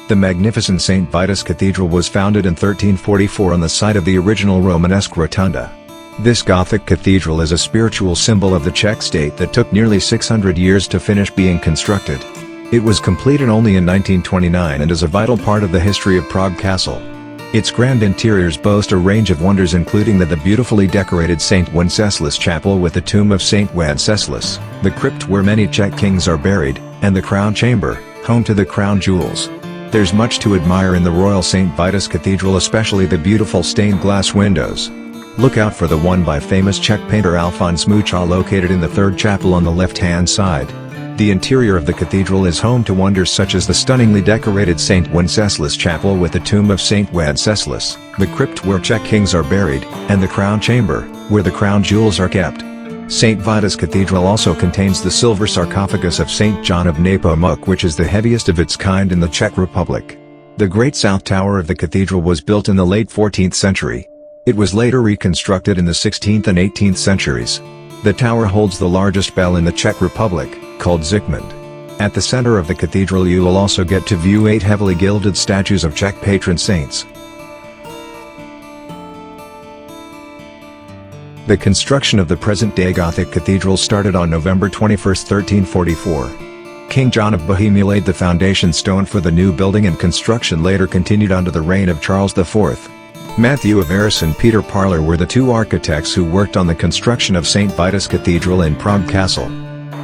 The magnificent St. Vitus Cathedral was founded in 1344 on the site of the original Romanesque rotunda. This Gothic cathedral is a spiritual symbol of the Czech state that took nearly 600 years to finish being constructed. It was completed only in 1929 and is a vital part of the history of Prague Castle. Its grand interiors boast a range of wonders, including the beautifully decorated St. Wenceslas Chapel with the tomb of St. Wenceslas, the crypt where many Czech kings are buried, and the crown chamber, home to the crown jewels. There's much to admire in the Royal St. Vitus Cathedral, especially the beautiful stained glass windows. Look out for the one by famous Czech painter Alfons Mucha located in the third chapel on the left-hand side. The interior of the cathedral is home to wonders such as the stunningly decorated St. Wenceslas Chapel with the tomb of St. Wenceslas, the crypt where Czech kings are buried, and the crown chamber, where the crown jewels are kept. St. Vitus Cathedral also contains the silver sarcophagus of St. John of Nepomuk, which is the heaviest of its kind in the Czech Republic. The Great South Tower of the cathedral was built in the late 14th century. It was later reconstructed in the 16th and 18th centuries. The tower holds the largest bell in the Czech Republic, called Zikmund. At the center of the cathedral you will also get to view 8 heavily gilded statues of Czech patron saints. The construction of the present-day Gothic cathedral started on November 21, 1344. King John of Bohemia laid the foundation stone for the new building, and construction later continued under the reign of Charles IV. Matthew of Arras and Peter Parler were the 2 architects who worked on the construction of St. Vitus Cathedral in Prague Castle.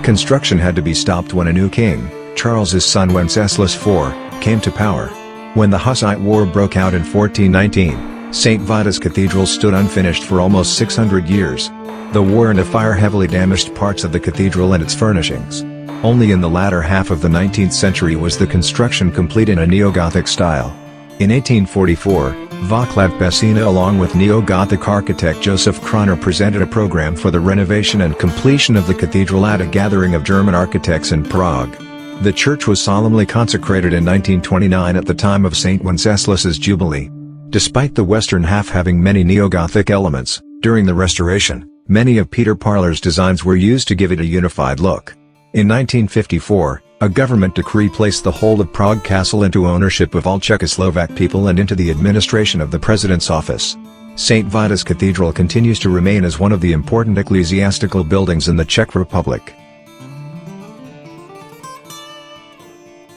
Construction had to be stopped when a new king, Charles's son Wenceslas IV, came to power. When the Hussite War broke out in 1419, St. Vitus Cathedral stood unfinished for almost 600 years. The war and a fire heavily damaged parts of the cathedral and its furnishings. Only in the latter half of the 19th century was the construction complete in a neo-Gothic style. In 1844, Václav Pesina along with neo-Gothic architect Josef Kroner presented a program for the renovation and completion of the cathedral at a gathering of German architects in Prague. The church was solemnly consecrated in 1929 at the time of St. Wenceslas's Jubilee. Despite the western half having many neo-Gothic elements, during the restoration, many of Peter Parler's designs were used to give it a unified look. In 1954, a government decree placed the whole of Prague Castle into ownership of all Czechoslovak people and into the administration of the President's office. St. Vitus Cathedral continues to remain as one of the important ecclesiastical buildings in the Czech Republic.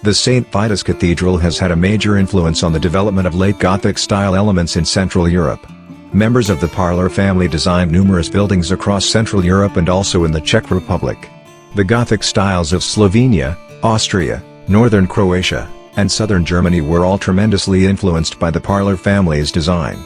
The St. Vitus Cathedral has had a major influence on the development of late Gothic-style elements in Central Europe. Members of the Parler family designed numerous buildings across Central Europe and also in the Czech Republic. The Gothic styles of Slovenia, Austria, northern Croatia, and southern Germany were all tremendously influenced by the Parler family's design.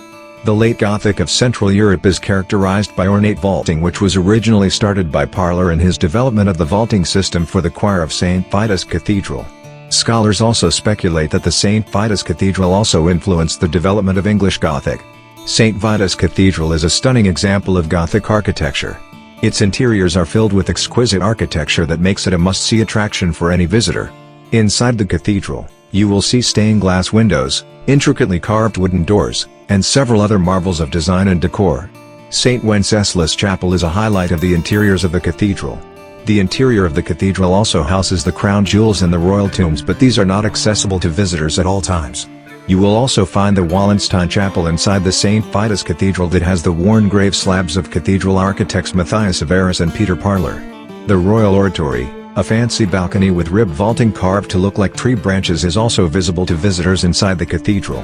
The late Gothic of Central Europe is characterized by ornate vaulting, which was originally started by Parler in his development of the vaulting system for the choir of St. Vitus Cathedral. Scholars also speculate that the St. Vitus Cathedral also influenced the development of English Gothic. St. Vitus Cathedral is a stunning example of Gothic architecture. Its interiors are filled with exquisite architecture that makes it a must-see attraction for any visitor. Inside the cathedral, you will see stained glass windows, intricately carved wooden doors, and several other marvels of design and decor. St. Wenceslas Chapel is a highlight of the interiors of the cathedral. The interior of the cathedral also houses the crown jewels and the royal tombs, but these are not accessible to visitors at all times. You will also find the Wallenstein Chapel inside the St. Vitus Cathedral that has the worn grave slabs of cathedral architects Matthias of Arras and Peter Parler. The Royal Oratory, a fancy balcony with rib vaulting carved to look like tree branches, is also visible to visitors inside the cathedral.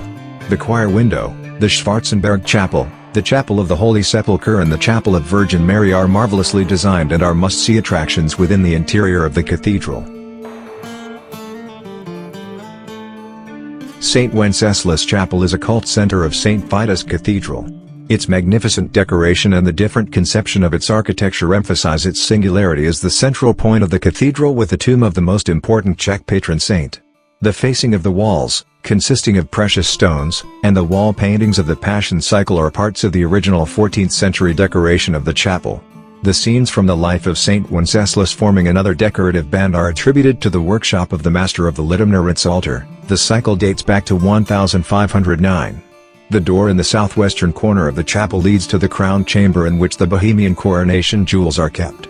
The choir window, the Schwarzenberg Chapel, the Chapel of the Holy Sepulchre and the Chapel of Virgin Mary are marvelously designed and are must-see attractions within the interior of the cathedral. St. Wenceslas Chapel is a cult center of St. Vitus Cathedral. Its magnificent decoration and the different conception of its architecture emphasize its singularity as the central point of the cathedral with the tomb of the most important Czech patron saint. The facing of the walls, consisting of precious stones, and the wall paintings of the Passion Cycle are parts of the original 14th century decoration of the chapel. The scenes from the life of St. Wenceslas forming another decorative band are attributed to the workshop of the master of the Litomneritz altar. The cycle dates back to 1509. The door in the southwestern corner of the chapel leads to the crown chamber in which the Bohemian coronation jewels are kept.